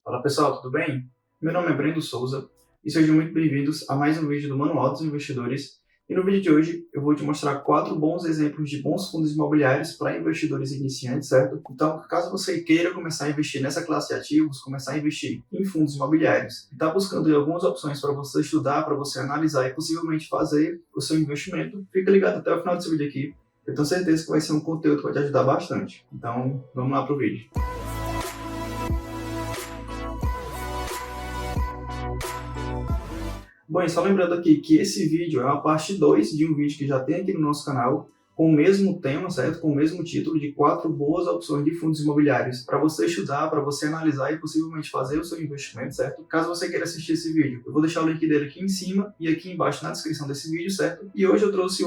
Fala pessoal, tudo bem? Meu nome é Brendo Souza e sejam muito bem-vindos a mais um vídeo do Manual dos Investidores. E no vídeo de hoje eu vou te mostrar 4 bons exemplos de bons fundos imobiliários para investidores iniciantes, certo? Então, caso você queira começar a investir nessa classe de ativos, começar a investir em fundos imobiliários e está buscando algumas opções para você estudar, para você analisar e possivelmente fazer o seu investimento, fica ligado até o final desse vídeo aqui. Eu tenho certeza que vai ser um conteúdo que vai te ajudar bastante. Então, vamos lá para o vídeo. Bom, e só lembrando aqui que esse vídeo é uma parte 2 de um vídeo que já tem aqui no nosso canal, com o mesmo tema, certo? Com o mesmo título de 4 boas opções de fundos imobiliários para você estudar, para você analisar e possivelmente fazer o seu investimento, certo? Caso você queira assistir esse vídeo, eu vou deixar o link dele aqui em cima e aqui embaixo na descrição desse vídeo, certo? E hoje eu trouxe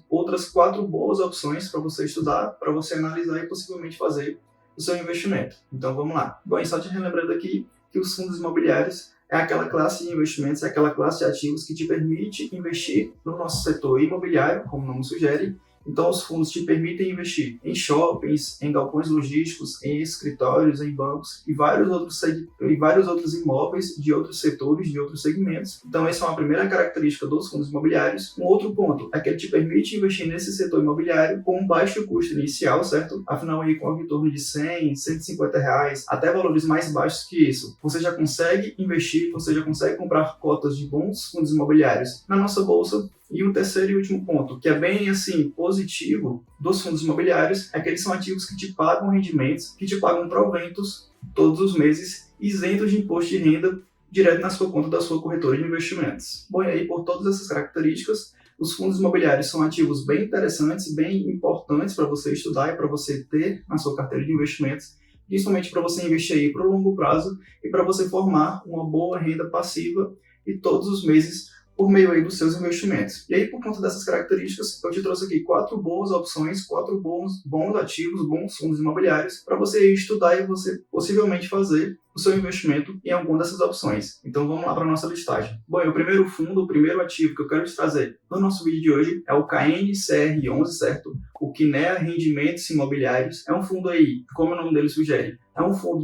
outras 4 boas opções para você estudar, para você analisar e possivelmente fazer o seu investimento. Então vamos lá. Bom, e só te relembrando aqui que os fundos imobiliários é aquela classe de investimentos, é aquela classe de ativos que te permite investir no nosso setor imobiliário, como o nome sugere. Então, os fundos te permitem investir em shoppings, em galpões logísticos, em escritórios, em bancos e vários outros imóveis de outros setores, de outros segmentos. Então, essa é uma primeira característica dos fundos imobiliários. Um outro ponto é que ele te permite investir nesse setor imobiliário com um baixo custo inicial, certo? Afinal, aí, com em torno de 100, 150 reais, até valores mais baixos que isso, você já consegue investir, você já consegue comprar cotas de bons fundos imobiliários na nossa bolsa. E o terceiro e último ponto, que é bem assim positivo dos fundos imobiliários, é que eles são ativos que te pagam rendimentos, que te pagam proventos todos os meses, isentos de imposto de renda, direto na sua conta da sua corretora de investimentos. Bom, e aí por todas essas características, os fundos imobiliários são ativos bem interessantes, bem importantes para você estudar e para você ter na sua carteira de investimentos, principalmente para você investir aí para o longo prazo e para você formar uma boa renda passiva e todos os meses por meio aí dos seus investimentos. E aí, por conta dessas características, eu te trouxe aqui 4 boas opções, 4 bons ativos, bons fundos imobiliários, para você estudar e você possivelmente fazer o seu investimento em alguma dessas opções. Então vamos lá para a nossa listagem. Bom, o primeiro fundo, o primeiro ativo que eu quero te trazer no nosso vídeo de hoje é o KNCR11, certo? O Kinea Rendimentos Imobiliários. É um fundo aí, como o nome dele sugere, é um fundo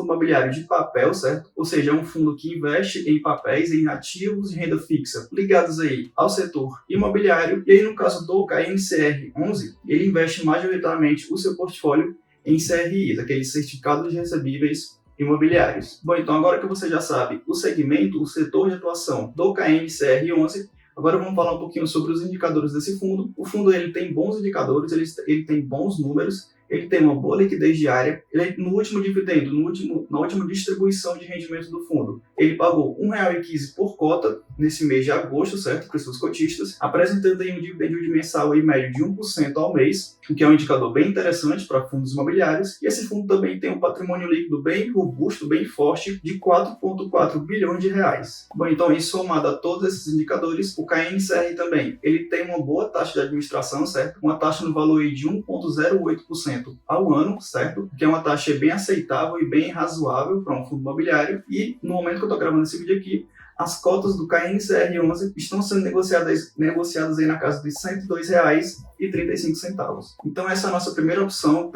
imobiliário de papel, certo? Ou seja, é um fundo que investe em papéis, em ativos de renda fixa ligados aí ao setor imobiliário. E aí, no caso do KNCR11, ele investe majoritariamente o seu portfólio em CRIs, aqueles certificados de recebíveis imobiliários. Bom, então agora que você já sabe o segmento, o setor de atuação do KNCR11, agora vamos falar um pouquinho sobre os indicadores desse fundo. O fundo ele tem bons indicadores, ele tem bons números, ele tem uma boa liquidez diária. Ele, no último dividendo, na última distribuição de rendimento do fundo, ele pagou R$ 1,15 por cota nesse mês de agosto, certo? Para os seus cotistas, apresentando aí um dividendo mensal em médio de 1% ao mês, o que é um indicador bem interessante para fundos imobiliários. E esse fundo também tem um patrimônio líquido bem robusto, bem forte, de 4,4 bilhões de reais. Bom, então, em somado a todos esses indicadores, o KNCR também, ele tem uma boa taxa de administração, certo? Uma taxa no valor aí de 1,08% ao ano, certo? Que é uma taxa bem aceitável e bem razoável para um fundo imobiliário. E no momento que eu estou gravando esse vídeo aqui, as cotas do KNCR11 estão sendo negociadas aí na casa de R$ 102,35. Então essa é a nossa primeira opção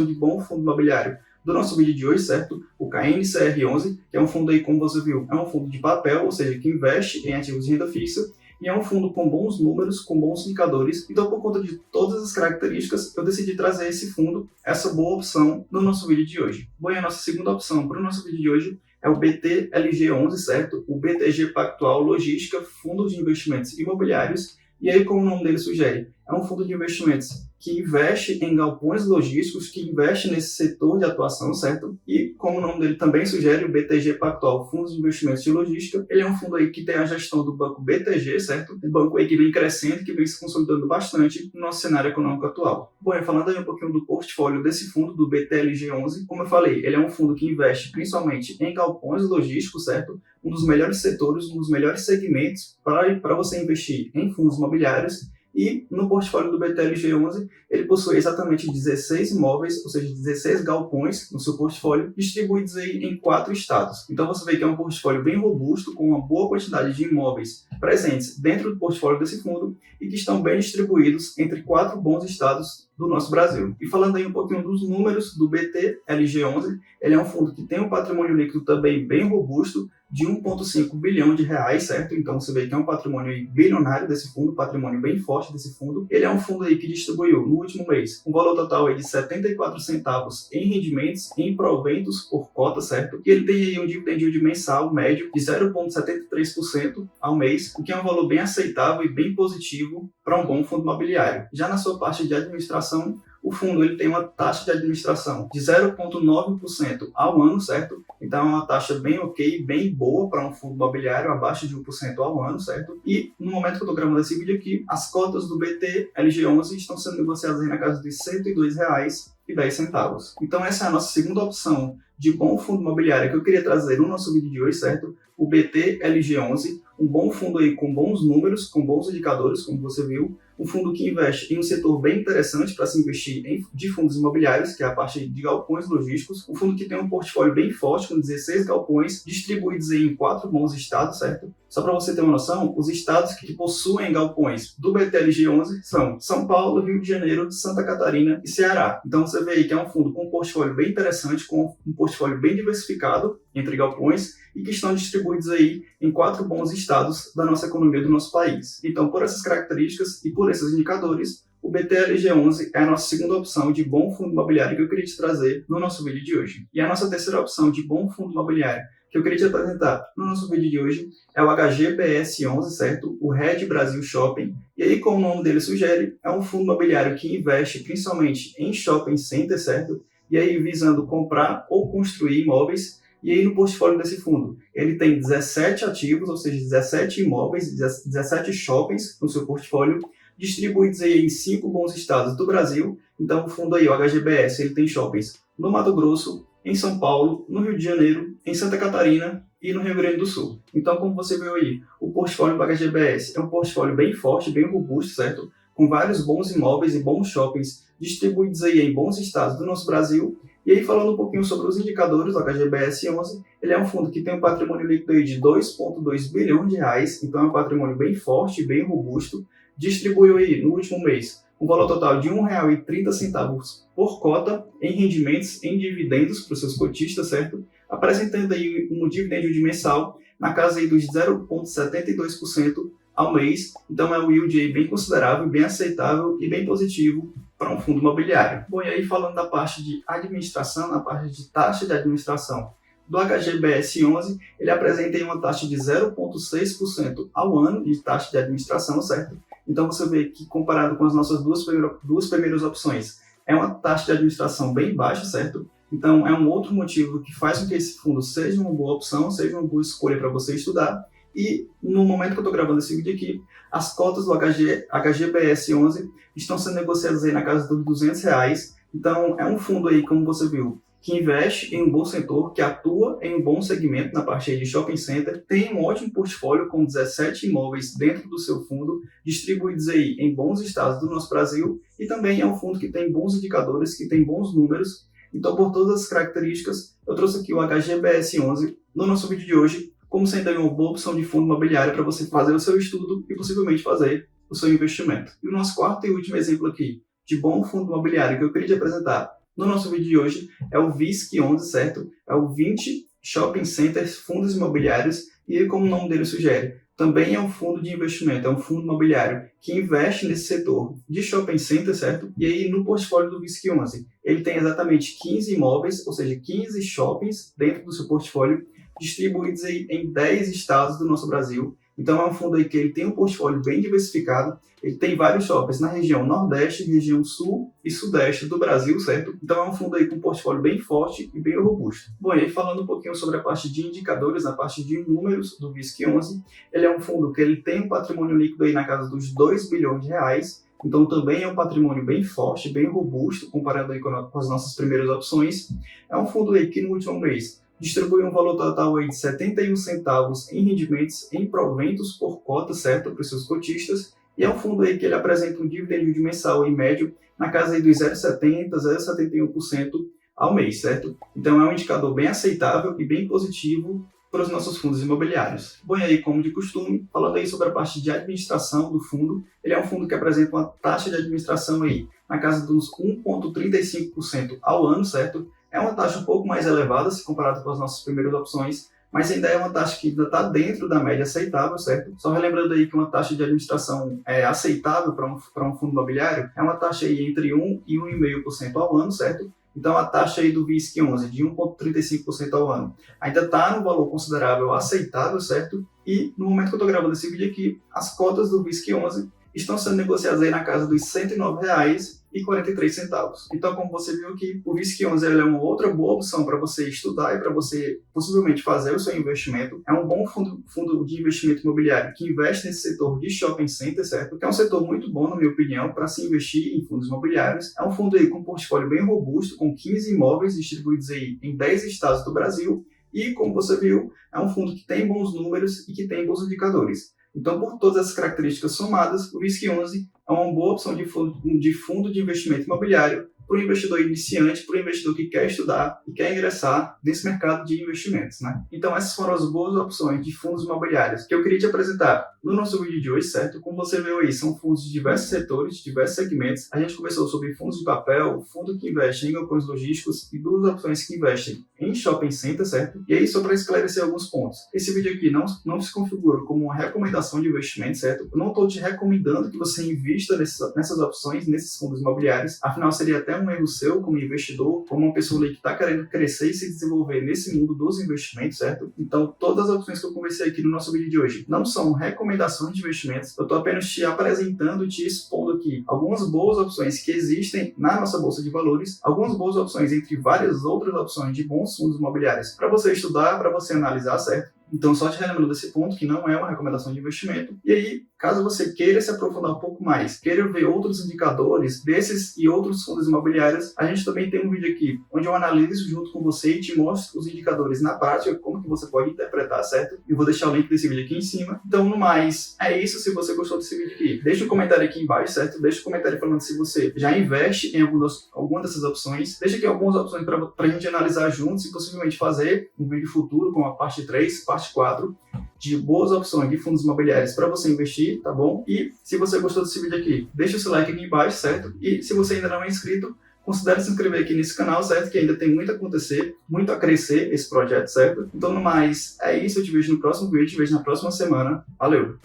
de bom fundo imobiliário do nosso vídeo de hoje, certo? O KNCR11, que é um fundo aí, como você viu, é um fundo de papel, ou seja, que investe em ativos de renda fixa, e é um fundo com bons números, com bons indicadores. Então, por conta de todas as características, eu decidi trazer esse fundo, essa boa opção, no nosso vídeo de hoje. Bom, e a nossa segunda opção para o nosso vídeo de hoje é o BTLG11, certo? O BTG Pactual Logística Fundo de Investimentos Imobiliários. E aí, como o nome dele sugere, é um fundo de investimentos que investe em galpões logísticos, que investe nesse setor de atuação, certo? E, como o nome dele também sugere, o BTG Pactual Fundos de Investimentos de Logística, ele é um fundo aí que tem a gestão do banco BTG, certo? Um banco aí que vem crescendo, que vem se consolidando bastante no nosso cenário econômico atual. Bom, falando aí um pouquinho do portfólio desse fundo, do BTLG11, como eu falei, ele é um fundo que investe principalmente em galpões logísticos, certo? Um dos melhores setores, um dos melhores segmentos para você investir em fundos imobiliários. E no portfólio do BTLG11, ele possui exatamente 16 imóveis, ou seja, 16 galpões no seu portfólio, distribuídos aí em 4 estados. Então você vê que é um portfólio bem robusto, com uma boa quantidade de imóveis presentes dentro do portfólio desse fundo e que estão bem distribuídos entre 4 bons estados do nosso Brasil. E falando aí um pouquinho dos números do BTLG11, ele é um fundo que tem um patrimônio líquido também bem robusto, de 1,5 bilhão de reais, certo? Então você vê que é um patrimônio aí bilionário desse fundo, patrimônio bem forte desse fundo. Ele é um fundo aí que distribuiu no último mês um valor total aí de 74 centavos em rendimentos, em proventos por cota, certo? E ele tem aí um dividend yield mensal médio de 0,73% ao mês, o que é um valor bem aceitável e bem positivo para um bom fundo imobiliário. Já na sua parte de administração, o fundo ele tem uma taxa de administração de 0,9% ao ano, certo? Então é uma taxa bem ok, bem boa para um fundo imobiliário, abaixo de 1% ao ano, certo? E no momento que eu estou gravando esse vídeo aqui, as cotas do BTLG11 estão sendo negociadas aí na casa de R$ 102,10. Então essa é a nossa segunda opção de bom fundo imobiliário que eu queria trazer no nosso vídeo de hoje, certo? O BTLG11, um bom fundo aí com bons números, com bons indicadores, como você viu, um fundo que investe em um setor bem interessante para se investir de fundos imobiliários, que é a parte de galpões logísticos, um fundo que tem um portfólio bem forte, com 16 galpões, distribuídos em 4 bons estados, certo? Só para você ter uma noção, os estados que possuem galpões do BTLG11 são São Paulo, Rio de Janeiro, Santa Catarina e Ceará. Então você vê aí que é um fundo com um portfólio bem interessante, com um portfólio bem diversificado entre galpões e que estão distribuídos aí em 4 bons estados da nossa economia do nosso país. Então, por essas características e por esses indicadores, o BTLG11 é a nossa segunda opção de bom fundo imobiliário que eu queria te trazer no nosso vídeo de hoje. E a nossa terceira opção de bom fundo imobiliário que eu queria te apresentar no nosso vídeo de hoje é o HGBS11, certo? O Red Brasil Shopping. E aí, como o nome dele sugere, é um fundo imobiliário que investe principalmente em shopping center, certo? E aí, visando comprar ou construir imóveis. E aí, no portfólio desse fundo, ele tem 17 ativos, ou seja, 17 imóveis, 17 shoppings no seu portfólio, distribuídos aí em 5 bons estados do Brasil. Então, o fundo aí, o HGBS, ele tem shoppings no Mato Grosso, em São Paulo, no Rio de Janeiro, em Santa Catarina e no Rio Grande do Sul. Então, como você viu aí, o portfólio do HGBS é um portfólio bem forte, bem robusto, certo? Com vários bons imóveis e bons shoppings distribuídos aí em bons estados do nosso Brasil. E aí, falando um pouquinho sobre os indicadores do HGBS11, ele é um fundo que tem um patrimônio líquido aí de 2,2 bilhões de reais, então é um patrimônio bem forte, bem robusto. Distribuiu aí, no último mês, um valor total de R$ 1,30 por cota em rendimentos, em dividendos para os seus cotistas, certo? Apresentando aí um dividend yield mensal na casa aí dos 0,72% ao mês. Então é um yield aí bem considerável, bem aceitável e bem positivo para um fundo imobiliário. Bom, e aí falando da parte de administração, na parte de taxa de administração do HGBS11, ele apresenta aí uma taxa de 0,6% ao ano de taxa de administração, certo? Então você vê que comparado com as nossas duas primeiras opções, é uma taxa de administração bem baixa, certo? Então é um outro motivo que faz com que esse fundo seja uma boa opção, seja uma boa escolha para você estudar. E no momento que eu estou gravando esse vídeo aqui, as cotas do HGBS11 estão sendo negociadas aí na casa dos R$ 200. Então é um fundo aí, como você viu, que investe em um bom setor, que atua em um bom segmento na parte aí de shopping center, tem um ótimo portfólio com 17 imóveis dentro do seu fundo, distribuídos aí em bons estados do nosso Brasil, e também é um fundo que tem bons indicadores, que tem bons números. Então, por todas as características, eu trouxe aqui o HGBS11 no nosso vídeo de hoje, como sendo aí uma boa opção de fundo imobiliário para você fazer o seu estudo e possivelmente fazer o seu investimento. E o nosso quarto e último exemplo aqui de bom fundo imobiliário que eu queria te apresentar no nosso vídeo de hoje é o VISC11, certo? É o 20 Shopping Centers Fundos Imobiliários, e aí, como o nome dele sugere, também é um fundo de investimento, é um fundo imobiliário que investe nesse setor de shopping center, certo? E aí, no portfólio do VISC11, ele tem exatamente 15 imóveis, ou seja, 15 shoppings dentro do seu portfólio, distribuídos aí em 10 estados do nosso Brasil. Então é um fundo aí que ele tem um portfólio bem diversificado, ele tem vários shoppings na região Nordeste, região Sul e Sudeste do Brasil, certo? Então é um fundo aí com um portfólio bem forte e bem robusto. Bom, e aí falando um pouquinho sobre a parte de indicadores, a parte de números do VISC11, ele é um fundo que ele tem um patrimônio líquido aí na casa dos 2 bilhões de reais, então também é um patrimônio bem forte, bem robusto, comparado aí com as nossas primeiras opções. É um fundo aí que no último mês distribui um valor total aí de 71 centavos em rendimentos, em proventos por cota, certo, para os seus cotistas. E é um fundo aí que ele apresenta um dividend yield mensal em médio na casa aí dos 0,70%, 0,71% ao mês, certo? Então é um indicador bem aceitável e bem positivo para os nossos fundos imobiliários. Bom, e aí, como de costume, falando aí sobre a parte de administração do fundo, ele é um fundo que apresenta uma taxa de administração aí na casa dos 1,35% ao ano, certo? É uma taxa um pouco mais elevada se comparado com as nossas primeiras opções, mas ainda é uma taxa que ainda está dentro da média aceitável, certo? Só relembrando aí que uma taxa de administração aceitável para um fundo imobiliário é uma taxa aí entre 1 e 1,5% ao ano, certo? Então a taxa aí do VISC11 de 1,35% ao ano ainda está no valor considerável aceitável, certo? E no momento que eu estou gravando esse vídeo aqui, as cotas do VISC11 estão sendo negociadas aí na casa dos R$ 109,43. Então, como você viu aqui, o VISC11 é uma outra boa opção para você estudar e para você possivelmente fazer o seu investimento. É um bom fundo de investimento imobiliário que investe nesse setor de shopping center, certo? Que é um setor muito bom, na minha opinião, para se investir em fundos imobiliários. É um fundo aí com um portfólio bem robusto, com 15 imóveis distribuídos aí em 10 estados do Brasil. E, como você viu, é um fundo que tem bons números e que tem bons indicadores. Então, por todas essas características somadas, o VISC11 é uma boa opção de fundo de investimento imobiliário para o investidor iniciante, para o investidor que quer estudar e quer ingressar nesse mercado de investimentos, né? Então, essas foram as boas opções de fundos imobiliários que eu queria te apresentar no nosso vídeo de hoje, certo? Como você viu aí, são fundos de diversos setores, de diversos segmentos. A gente conversou sobre fundos de papel, fundo que investe em galpões logísticos e duas opções que investem em shopping center, certo? E aí, só para esclarecer alguns pontos. Esse vídeo aqui não se configura como uma recomendação de investimento, certo? Eu não estou te recomendando que você invista nessas opções, nesses fundos imobiliários. Afinal, seria até um erro seu como investidor, como uma pessoa que está querendo crescer e se desenvolver nesse mundo dos investimentos, certo? Então, todas as opções que eu conversei aqui no nosso vídeo de hoje não são recomendações de investimentos. Eu estou apenas te apresentando, te expondo aqui algumas boas opções que existem na nossa bolsa de valores, algumas boas opções entre várias outras opções de bons fundos imobiliários para você estudar, para você analisar, certo? Então, só te relembrando desse ponto, que não é uma recomendação de investimento. E aí, caso você queira se aprofundar um pouco mais, queira ver outros indicadores desses e outros fundos imobiliários, a gente também tem um vídeo aqui, onde eu analiso junto com você e te mostro os indicadores na prática, como que você pode interpretar, certo? Eu vou deixar o link desse vídeo aqui em cima. Então, no mais, é isso. Se você gostou desse vídeo aqui, deixa um comentário aqui embaixo, certo? Deixa um comentário falando se você já investe em alguma dessas opções. Deixa aqui algumas opções para a gente analisar juntos e possivelmente fazer um vídeo futuro com a parte 3, parte 4, de boas opções de fundos imobiliários para você investir, tá bom? E se você gostou desse vídeo aqui, deixa o seu like aqui embaixo, certo? E se você ainda não é inscrito, considere se inscrever aqui nesse canal, certo? Que ainda tem muito a acontecer, muito a crescer esse projeto, certo? Então, no mais, é isso. Eu te vejo no próximo vídeo, te vejo na próxima semana. Valeu!